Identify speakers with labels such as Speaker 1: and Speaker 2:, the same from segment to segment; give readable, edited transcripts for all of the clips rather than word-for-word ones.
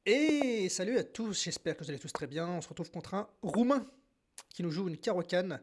Speaker 1: Et salut à tous, j'espère que vous allez tous très bien. On se retrouve contre un Roumain qui nous joue une Caro-Kann.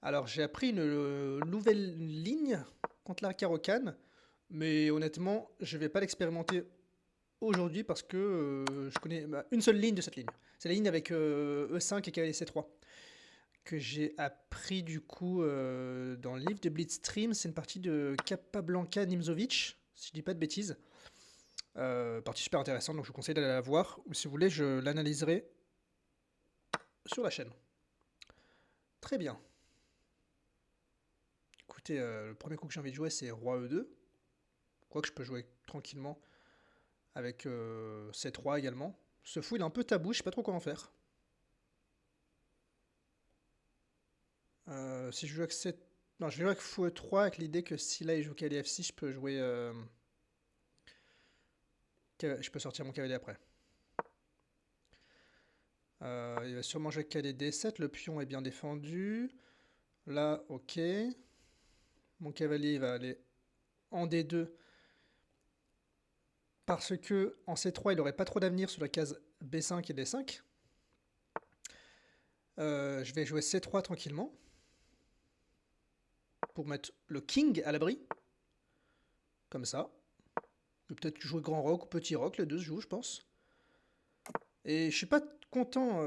Speaker 1: Alors j'ai appris une nouvelle ligne contre la Caro-Kann, mais honnêtement, je vais pas l'expérimenter aujourd'hui parce que je connais une seule ligne de cette ligne. C'est la ligne avec E5 et cavalier C3 que j'ai appris du coup dans le livre de Blitzstream. C'est une partie de Capablanca Nimzovic, si je dis pas de bêtises. Partie super intéressante, donc je vous conseille d'aller la voir, ou si vous voulez, je l'analyserai sur la chaîne. Très bien. Écoutez, le premier coup que j'ai envie de jouer, c'est Roi E2. Quoique je peux jouer tranquillement avec C3 également. Ce fou, il est un peu tabou, je sais pas trop comment faire. Si je joue avec C... Non, je vais jouer avec Fou E3 avec l'idée que si là il joue cavalier F6, je peux jouer... je peux sortir mon cavalier après. Il va sûrement jouer cavalier D7, le pion est bien défendu. Là, ok. Mon cavalier il va aller en D2 parce que en C3 il n'aurait pas trop d'avenir sur la case B5 et D5. Je vais jouer C3 tranquillement pour mettre le king à l'abri, comme ça. Je vais peut-être jouer grand roc ou petit roc, les deux se jouent, je pense. Et je suis pas content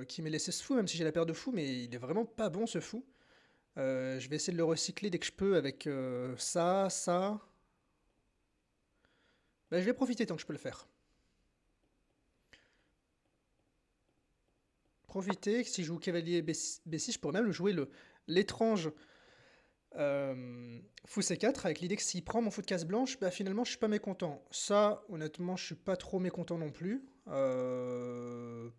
Speaker 1: qu'il m'ait laissé ce fou, même si j'ai la paire de fous, mais il est vraiment pas bon ce fou. Je vais essayer de le recycler dès que je peux avec ça, ça. Ben, je vais profiter tant que je peux le faire. Profiter, si je joue cavalier B6, je pourrais même jouer l'étrange fou C4 avec l'idée que s'il prend mon fou de case blanche, bah finalement je suis pas mécontent. Ça, honnêtement, je suis pas trop mécontent non plus. Je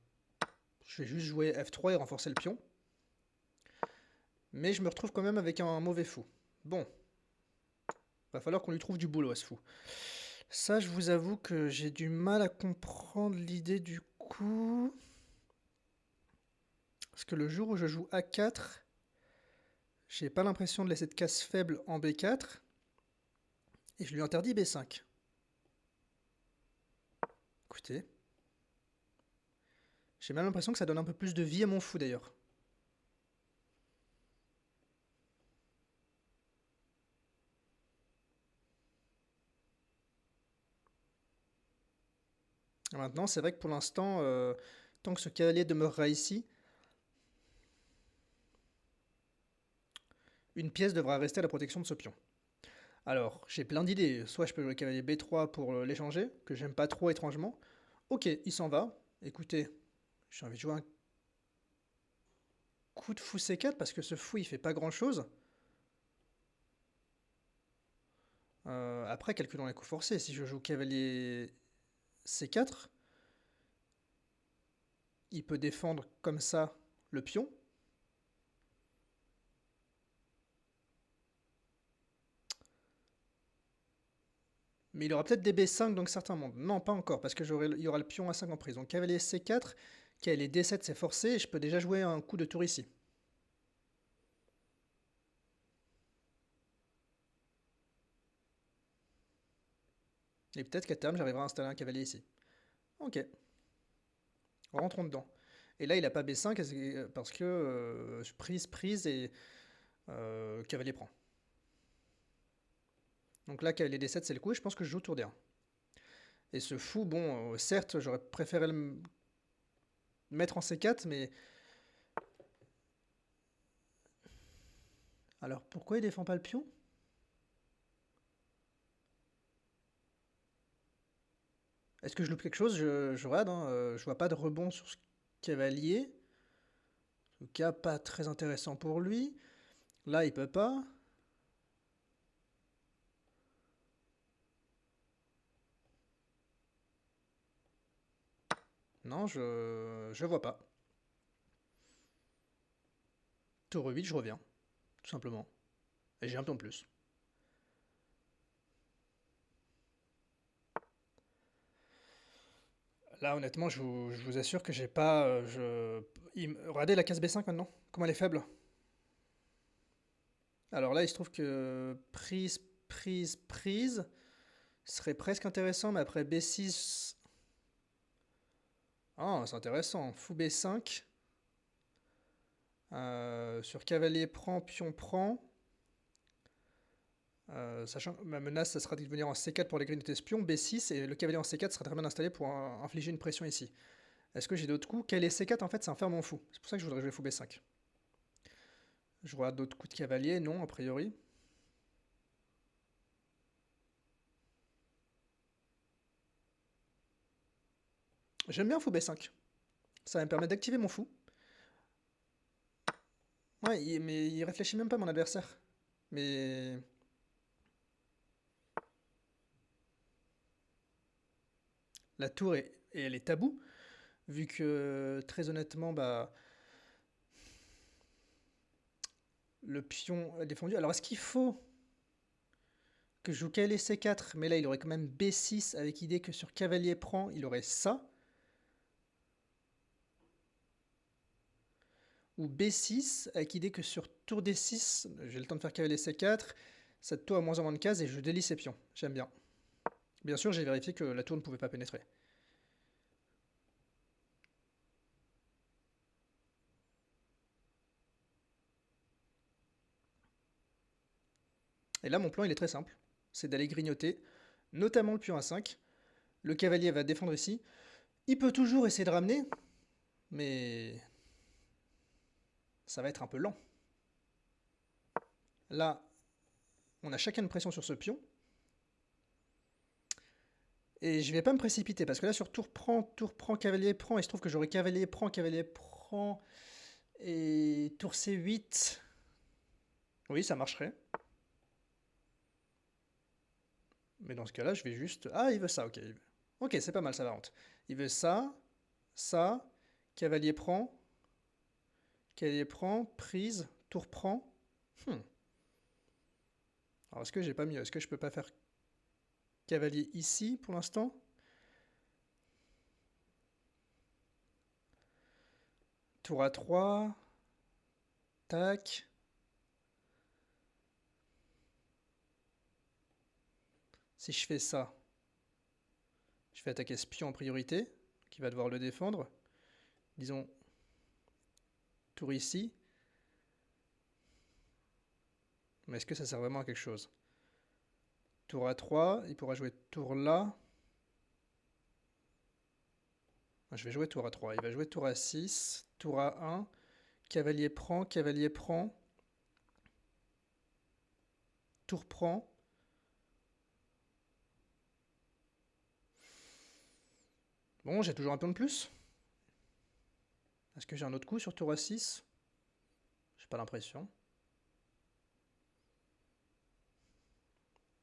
Speaker 1: vais juste jouer F3 et renforcer le pion. Mais je me retrouve quand même avec un mauvais fou. Bon, va falloir qu'on lui trouve du boulot à ce fou. Ça, je vous avoue que j'ai du mal à comprendre l'idée du coup. Parce que le jour où je joue A4, j'ai pas l'impression de laisser de case faible en B4. Et je lui interdis B5. Écoutez, j'ai même l'impression que ça donne un peu plus de vie à mon fou d'ailleurs. Maintenant, c'est vrai que pour l'instant, tant que ce cavalier demeurera ici, une pièce devra rester à la protection de ce pion. Alors, j'ai plein d'idées. Soit je peux jouer cavalier B3 pour l'échanger, que j'aime pas trop étrangement. Ok, il s'en va. Écoutez, j'ai envie de jouer un coup de fou C4 parce que ce fou il fait pas grand chose. Après, calculons les coups forcés. Si je joue cavalier C4, il peut défendre comme ça le pion. Mais il aura peut-être des B5 dans certains mondes. Non, pas encore, parce que il y aura le pion A5 en prise. Donc cavalier C4, cavalier D7 c'est forcé, et je peux déjà jouer un coup de tour ici. Et peut-être qu'à terme j'arriverai à installer un cavalier ici. Ok, rentrons dedans. Et là il a pas B5 parce que prise, prise et cavalier prend. Donc là cavalier D7 c'est le coup et je pense que je joue tour D1. Et ce fou, bon, certes j'aurais préféré le mettre en C4, mais... Alors pourquoi il défend pas le pion? Est-ce que je loupe quelque chose? Je regarde, hein, je vois pas de rebond sur ce cavalier. En tout cas, pas très intéressant pour lui. Là, il peut pas. Non, je vois pas. Tour 8, je reviens, tout simplement. Et j'ai un pion de plus. Là, honnêtement, je vous assure que j'ai pas. Regardez la case B5 maintenant. Comment elle est faible. Alors là, il se trouve que prise, prise, prise serait presque intéressant, mais après B6. Ah, c'est intéressant. Fou B5. Sur cavalier prend, pion prend. Sachant que ma menace, ça sera de venir en C4 pour les grignoter espions. B6 et le cavalier en C4 sera très bien installé pour infliger une pression ici. Est-ce que j'ai d'autres coups? Cavalier C4, en fait, c'est un fer mon fou. C'est pour ça que je voudrais jouer fou B5. Je vois d'autres coups de cavalier, non, a priori. J'aime bien fou B5. Ça va me permettre d'activer mon fou. Ouais, mais il réfléchit même pas, mon adversaire. Mais... La tour et elle est taboue, vu que, très honnêtement, bah, le pion est défendu. Alors, est-ce qu'il faut que je joue cavalier C4, mais là, il aurait quand même B6, avec idée que sur cavalier prend, il aurait ça. Ou B6, avec idée que sur tour D6, j'ai le temps de faire cavalier C4, cette tour a moins en moins de cases et je délie ses pions. J'aime bien. Bien sûr, j'ai vérifié que la tour ne pouvait pas pénétrer. Et là, mon plan, il est très simple. C'est d'aller grignoter, notamment le pion A5. Le cavalier va défendre ici. Il peut toujours essayer de ramener, mais ça va être un peu lent. Là, on a chacun une pression sur ce pion. Et je vais pas me précipiter, parce que là, sur tour prend, cavalier prend, il se trouve que j'aurai cavalier prend, et tour C8. Oui, ça marcherait. Mais dans ce cas-là, je vais juste... Ah, il veut ça, ok. Ok, c'est pas mal, ça va rentrer. Il veut ça, cavalier prend, prise, tour prend. Hmm. Alors, est-ce que j'ai pas mieux? Est-ce que je peux pas faire cavalier ici, pour l'instant? Tour A3, tac. Si je fais ça, je vais attaquer ce pion en priorité, qui va devoir le défendre. Disons, tour ici. Mais est-ce que ça sert vraiment à quelque chose? Tour A3, il pourra jouer tour là. Je vais jouer tour A3. Il va jouer tour A6, tour A1, cavalier prend, tour prend. Bon, j'ai toujours un pion de plus. Est-ce que j'ai un autre coup sur tour A6? J'ai pas l'impression.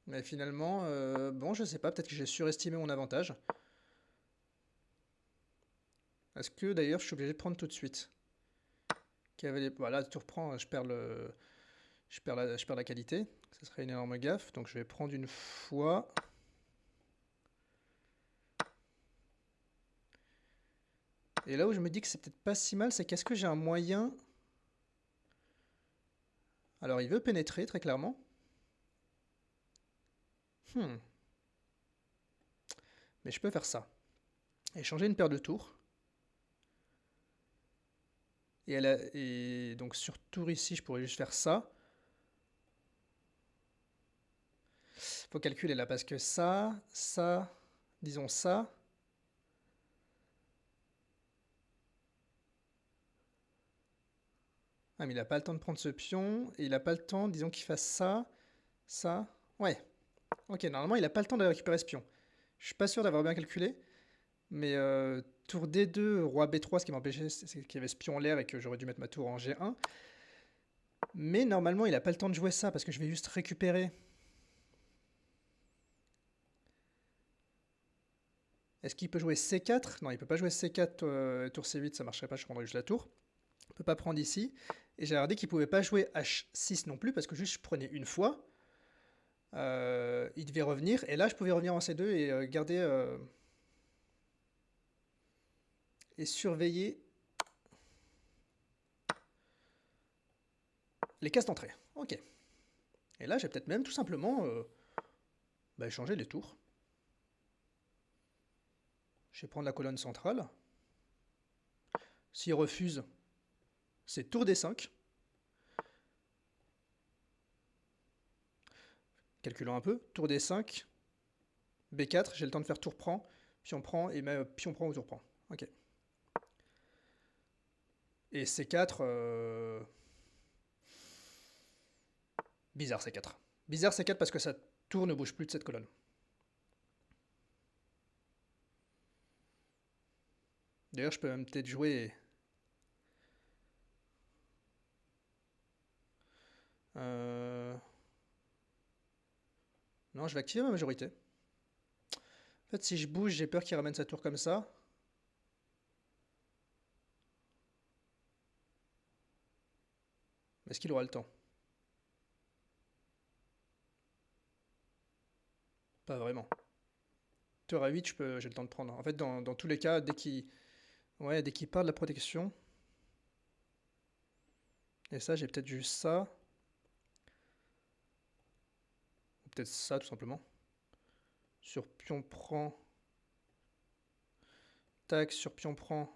Speaker 1: Mais finalement, bon, je sais pas, peut-être que j'ai surestimé mon avantage. Est-ce que d'ailleurs je suis obligé de prendre tout de suite? Cavalier, voilà, tour prend, je perds la qualité. Ça serait une énorme gaffe, donc je vais prendre une fois. Et là où je me dis que c'est peut-être pas si mal, c'est qu'est-ce que j'ai un moyen... Alors il veut pénétrer, très clairement. Mais je peux faire ça. Et changer une paire de tours. Et donc sur tour ici, je pourrais juste faire ça. Faut calculer là, parce que ça, disons ça. Ah, mais il n'a pas le temps de prendre ce pion, et il n'a pas le temps, disons qu'il fasse ça, ça. Ouais. Ok, normalement, il n'a pas le temps de récupérer ce pion. Je suis pas sûr d'avoir bien calculé, mais tour D2, roi B3, ce qui m'empêchait, c'est qu'il y avait ce pion en l'air et que j'aurais dû mettre ma tour en G1. Mais normalement, il n'a pas le temps de jouer ça, parce que je vais juste récupérer. Est-ce qu'il peut jouer C4? Non, il peut pas jouer C4, tour C8, ça marcherait pas, je prendrais juste la tour. Il peut pas prendre ici. Et j'ai regardé qu'il pouvait pas jouer H6 non plus, parce que juste je prenais une fois. Il devait revenir, et là je pouvais revenir en C2 et garder... et surveiller les cases d'entrée. Ok. Et là j'ai peut-être même tout simplement échanger les tours. Je vais prendre la colonne centrale. S'il refuse, c'est tour D5. Calculons un peu. Tour D5, B4, j'ai le temps de faire tour prend, pion prend, et même pion prend ou tour prend. Ok. Et C4, bizarre C4. Bizarre C4 parce que sa tour ne bouge plus de cette colonne. D'ailleurs, je peux même peut-être jouer... Non, je vais activer ma majorité. En fait, si je bouge, j'ai peur qu'il ramène sa tour comme ça. Est-ce qu'il aura le temps? Pas vraiment. Tour à 8, j'ai le temps de prendre. En fait, dans tous les cas, dès qu'il part de la protection... Et ça, j'ai peut-être juste ça. Ou peut-être ça, tout simplement. Sur pion prend... Tac, sur pion prend...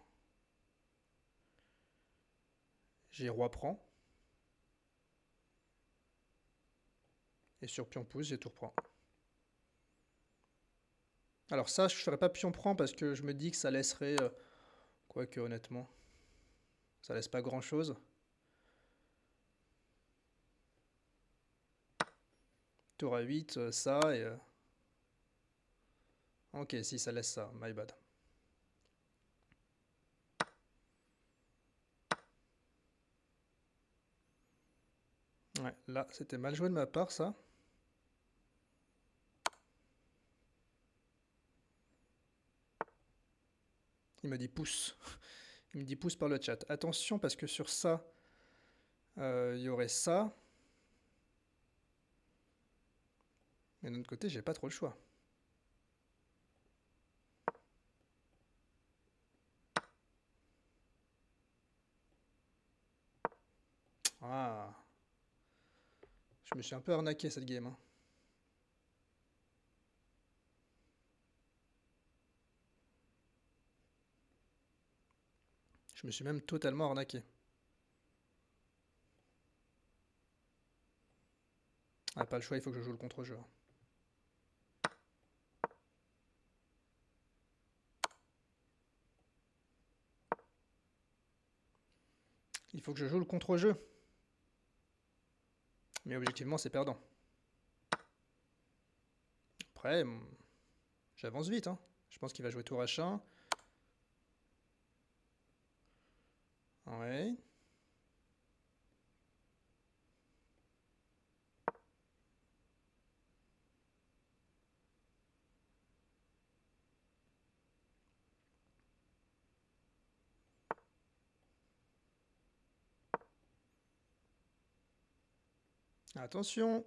Speaker 1: J'ai roi prend. Et sur pion pousse, j'ai tour prend. Alors ça, je ferai pas pion prend parce que je me dis que ça laisserait... quoique honnêtement, ça laisse pas grand-chose. Tour à 8, ça et... Ok, si, ça laisse ça, my bad. Ouais, là, c'était mal joué de ma part, ça. Il me dit pouce. Il me dit pouce par le chat. Attention, parce que sur ça, il y aurait ça. Mais d'un autre côté, j'ai pas trop le choix. Ah. Je me suis un peu arnaqué cette game, hein. Je me suis même totalement arnaqué. Ah, pas le choix, il faut que je joue le contre-jeu. Il faut que je joue le contre-jeu. Mais objectivement, c'est perdant. Après, j'avance vite, hein. Je pense qu'il va jouer tour H1. Ouais. Attention.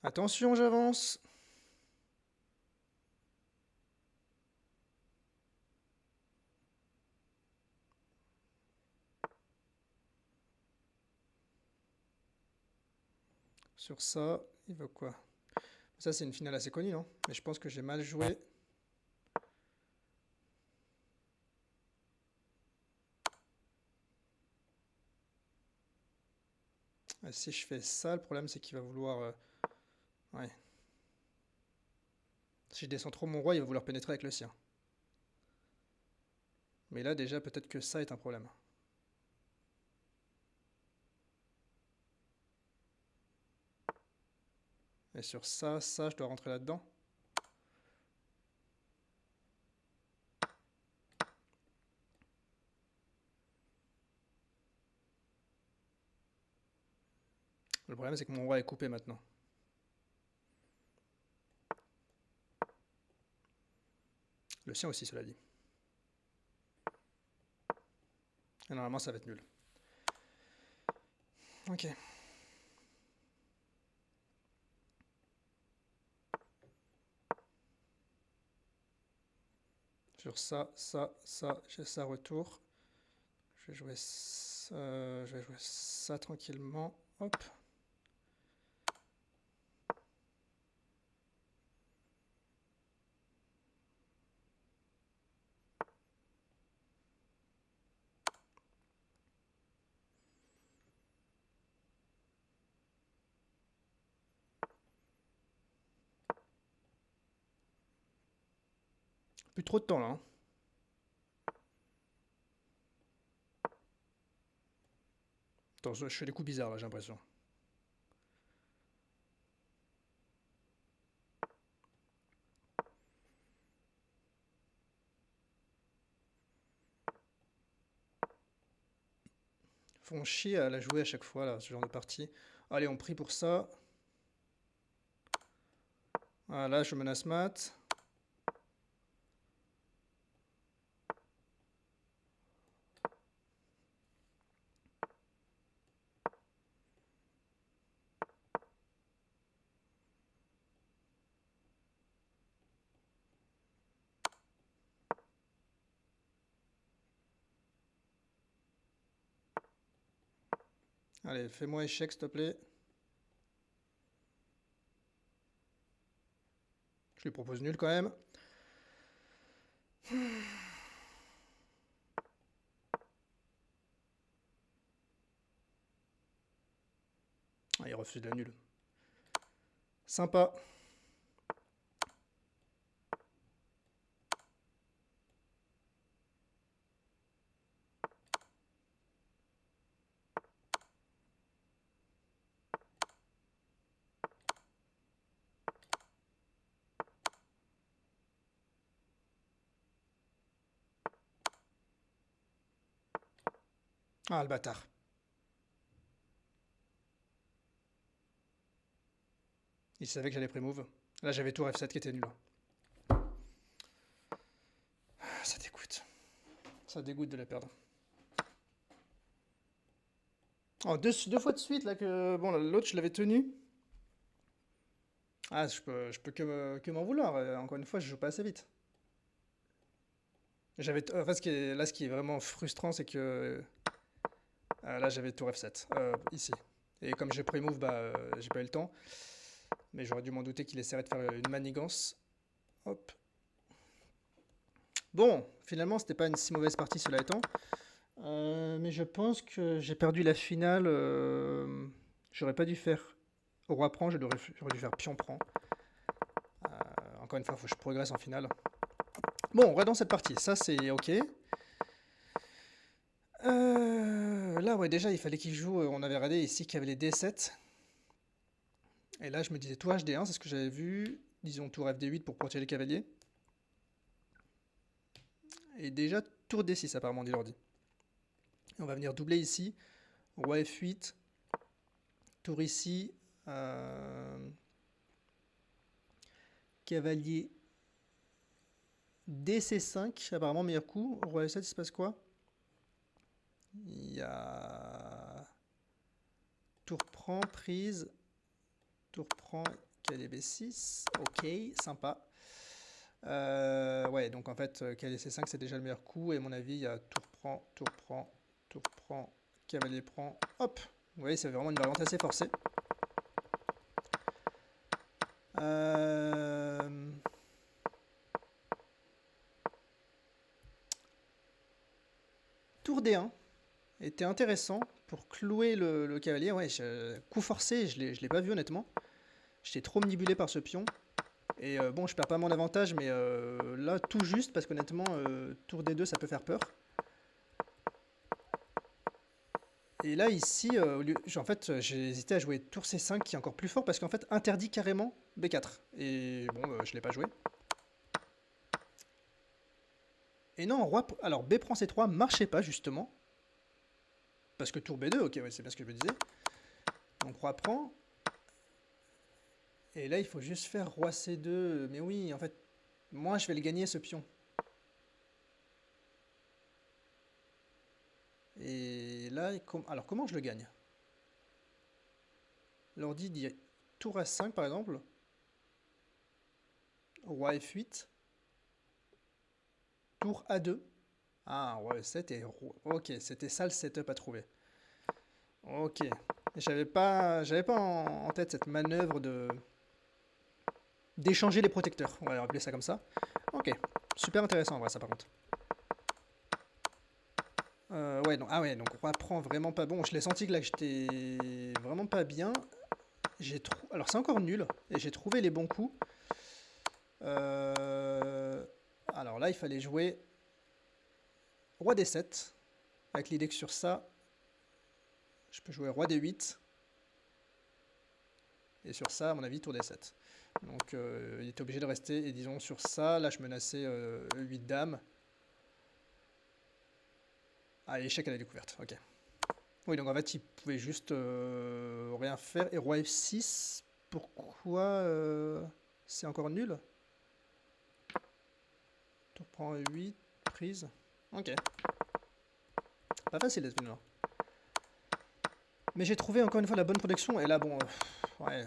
Speaker 1: Attention, j'avance. Sur ça, il veut quoi? Ça, c'est une finale assez connue, non? Mais je pense que j'ai mal joué. Si je fais ça, le problème, c'est qu'il va vouloir... ouais. Si je descends trop mon roi, il va vouloir pénétrer avec le sien. Mais là, déjà, peut-être que ça est un problème. Et sur ça, je dois rentrer là-dedans. Le problème, c'est que mon roi est coupé maintenant. Le sien aussi, cela dit. Et normalement, ça va être nul. Ok. Sur ça, j'ai ça retour. Je vais jouer ça tranquillement. Hop. plus trop de temps là, hein. Attends, je fais des coups bizarres là, j'ai l'impression. Font chier à la jouer à chaque fois là, ce genre de partie. Allez, on prie pour ça. Voilà, je menace mat. Allez, fais-moi échec, s'il te plaît. Je lui propose nul quand même. Ah, il refuse la nulle. Sympa. Ah, le bâtard. Il savait que j'allais pré-move. Là, j'avais tour F7 qui était nul. Ça dégoûte. Ça dégoûte de la perdre. Oh, deux fois de suite, là, que... Bon, l'autre, je l'avais tenu. Ah, je peux que m'en vouloir. Encore une fois, je joue pas assez vite. En fait, ce qui est vraiment frustrant, c'est que... là, j'avais tour F7, ici. Et comme j'ai pré-move, bah, j'ai pas eu le temps. Mais j'aurais dû m'en douter qu'il essaierait de faire une manigance. Hop. Bon, finalement, c'était pas une si mauvaise partie, cela étant. Mais je pense que j'ai perdu la finale. J'aurais pas dû faire roi prend, j'aurais dû faire pion prend. Encore une fois, il faut que je progresse en finale. Bon, regardons cette partie. Ça, c'est ok. Là, ouais, déjà, il fallait qu'il joue. On avait regardé ici qu'il y avait les D7. Et là, je me disais tour HD1, c'est ce que j'avais vu. Disons tour FD8 pour protéger les cavaliers. Et déjà, tour D6, apparemment, dit l'ordi. On va venir doubler ici. Roi F8. Tour ici. Cavalier DC5, apparemment meilleur coup. Roi F7, il se passe quoi? Il y a tour prend, prise. Tour prend, cavalier B6. Ok, sympa. Ouais, donc en fait, cavalier C5, c'est déjà le meilleur coup. Et à mon avis, il y a tour prend, tour prend, tour prend, cavalier prend. Hop! Vous voyez, c'est vraiment une variante assez forcée. Tour D1 était intéressant pour clouer le cavalier. Ouais, coup forcé, je l'ai pas vu honnêtement. J'étais trop manipulé par ce pion. Et bon, je perds pas mon avantage, mais là, tout juste, parce qu'honnêtement, tour D2, ça peut faire peur. Et là, ici, en fait, j'ai hésité à jouer tour C5, qui est encore plus fort, parce qu'en fait, interdit carrément B4. Et bon, je l'ai pas joué. Et non, alors B prend C3 marchait pas, justement. Parce que tour B2, ok, ouais, c'est bien ce que je me disais. Donc roi prend. Et là, il faut juste faire roi C2. Mais oui, en fait, moi, je vais le gagner, ce pion. Et là, alors comment je le gagne? L'ordi dit tour A5, par exemple. Roi F8. Tour A2. Ah, roi E7 et ok, c'était ça le setup à trouver. Ok. J'avais pas en tête cette manœuvre d'échanger les protecteurs. On va appeler ça comme ça. Ok. Super intéressant en vrai, ça par contre. Ouais, donc, ah ouais, donc roi prend vraiment pas bon. Je l'ai senti que là, que j'étais vraiment pas bien. Alors c'est encore nul. Et j'ai trouvé les bons coups. Alors là, il fallait jouer roi D7, avec l'idée que sur ça, je peux jouer roi D8. Et sur ça, à mon avis, tour D7. Donc il était obligé de rester, et disons sur ça, là je menaçais 8 dames. Ah, échec à la découverte, ok. Oui, donc en fait, il pouvait juste rien faire. Et roi F6, pourquoi c'est encore nul? Tour prend 8, prise. Ok. Pas facile d'être nul. Mais j'ai trouvé encore une fois la bonne protection. Et là, bon, ouais.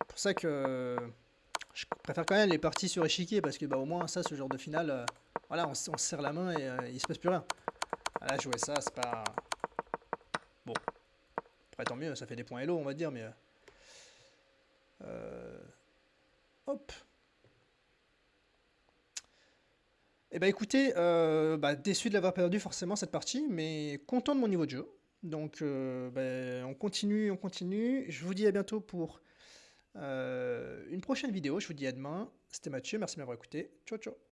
Speaker 1: C'est pour ça que je préfère quand même les parties sur échiquier. Parce que bah, au moins, ça, ce genre de finale, voilà, on se serre la main et il se passe plus rien. Ah, là, jouer ça, c'est pas. Bon. Après, tant mieux, ça fait des points hello, on va dire, mais. Hop. Eh ben écoutez, déçu de l'avoir perdu forcément cette partie, mais content de mon niveau de jeu. Donc on continue, on continue. Je vous dis à bientôt pour une prochaine vidéo. Je vous dis à demain. C'était Mathieu, merci de m'avoir écouté. Ciao, ciao.